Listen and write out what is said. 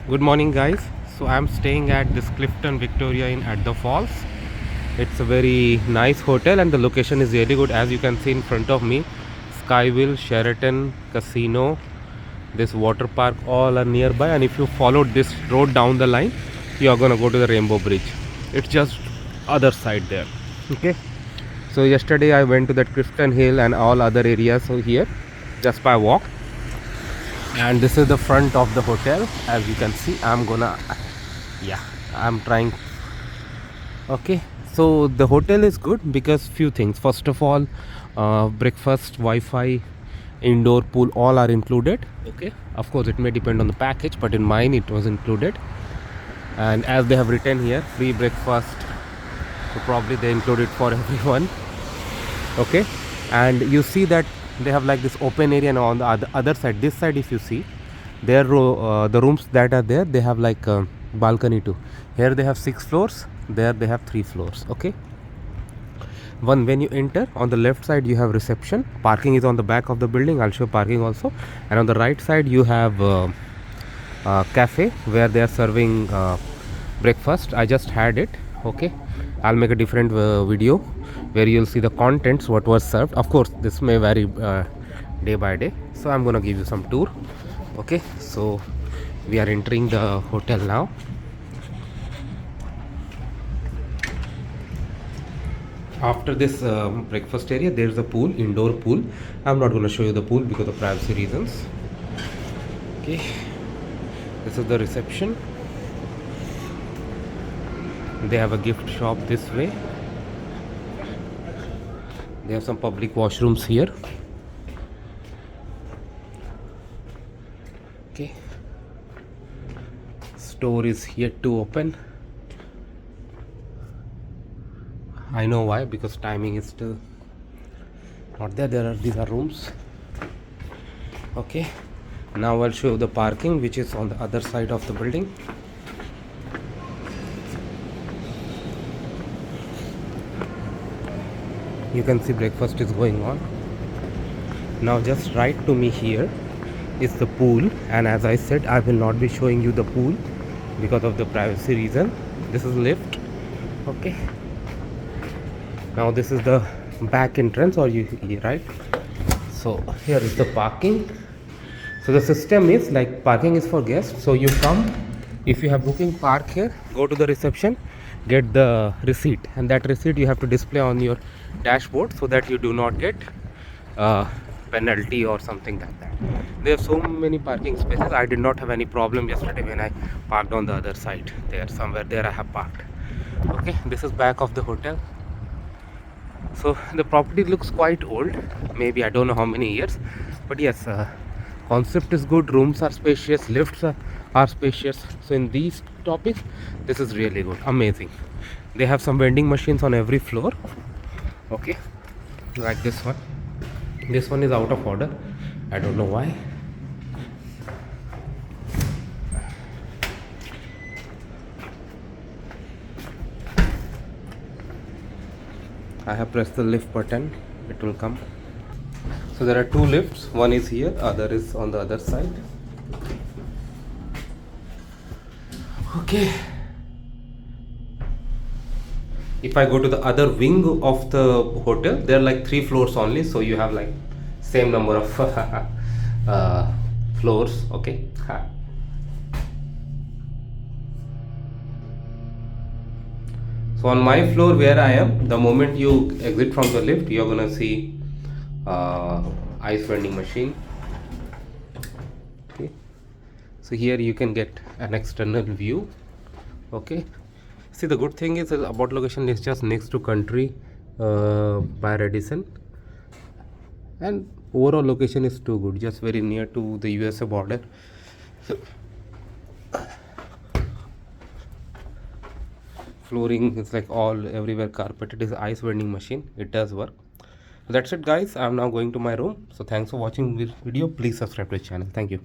Good morning, guys. So I'm staying at this Clifton Victoria Inn at the falls. It's a very nice hotel and the location is really good. As you can see in front of me, Skyville, Sheraton, Casino, this water park, all are nearby. And if you follow this road down the line, you are gonna go to the Rainbow Bridge. It's just other side there. Okay. So yesterday I went to that Clifton Hill and all other areas here just by walk. And this is the front of the hotel. As you can see, I'm trying. Okay, so the hotel is good because few things. First of all, breakfast, Wi-Fi, indoor pool, all are included. Okay, of course it may depend on the package, but in mine it was included. And as they have written here, free breakfast, so probably they include it for everyone. Okay, and you see that they have like this open area, and on the other side, this side, if you see, there the rooms that are there, they have like a balcony too. Here they have 6 floors, there they have 3 floors. Okay, when you enter, on the left side you have reception. Parking is on the back of the building. I'll show parking also. And on the right side you have cafe where they are serving breakfast. I just had it. Okay, I'll make a different video where you'll see the contents, what was served. Of course this may vary day by day, so I'm gonna give you some tour. Okay, so we are entering the hotel now. After this breakfast area, there's a pool, indoor pool. I'm not going to show you the pool because of privacy reasons. Okay, this is the reception. They have a gift shop this way. They have some public washrooms here. Okay, store is yet to open. I know why, because timing is still not there. These are rooms. Okay, now I'll show you the parking, which is on the other side of the building. You can see breakfast is going on. Now just right to me here is the pool, and as I said, I will not be showing you the pool because of the privacy reason. This is lift. Okay, now this is the back entrance, or right. So here is the parking. So the system is like parking is for guests. So you come, if you have booking, park here, go to the reception, get the receipt, and that receipt you have to display on your dashboard so that you do not get penalty or something like that. There are so many parking spaces. I did not have any problem yesterday when I parked on the other side. There somewhere there I have parked. Okay, this is back of the hotel. So the property looks quite old, maybe I don't know how many years, but yes, concept is good. Rooms are spacious, lifts are spacious. So in these topics, this is really good, amazing. They have some vending machines on every floor. Okay, like this one. This one is out of order, I don't know why. I have pressed the lift button, it will come. So there are 2 lifts, one is here, other is on the other side. Okay, if I go to the other wing of the hotel, there are like 3 floors only, so you have like same number of floors. Okay, so on my floor where I am, the moment you exit from the lift, you're gonna see ice vending machine. Okay, so here you can get an external view. Okay, see, the good thing is about location is just next to country by Radisson, and overall location is too good, just very near to the USA border. Flooring is like all everywhere carpeted. Is ice vending machine, it does work. So that's it, guys. I'm now going to my room. So thanks for watching this video. Please subscribe to the channel. Thank you.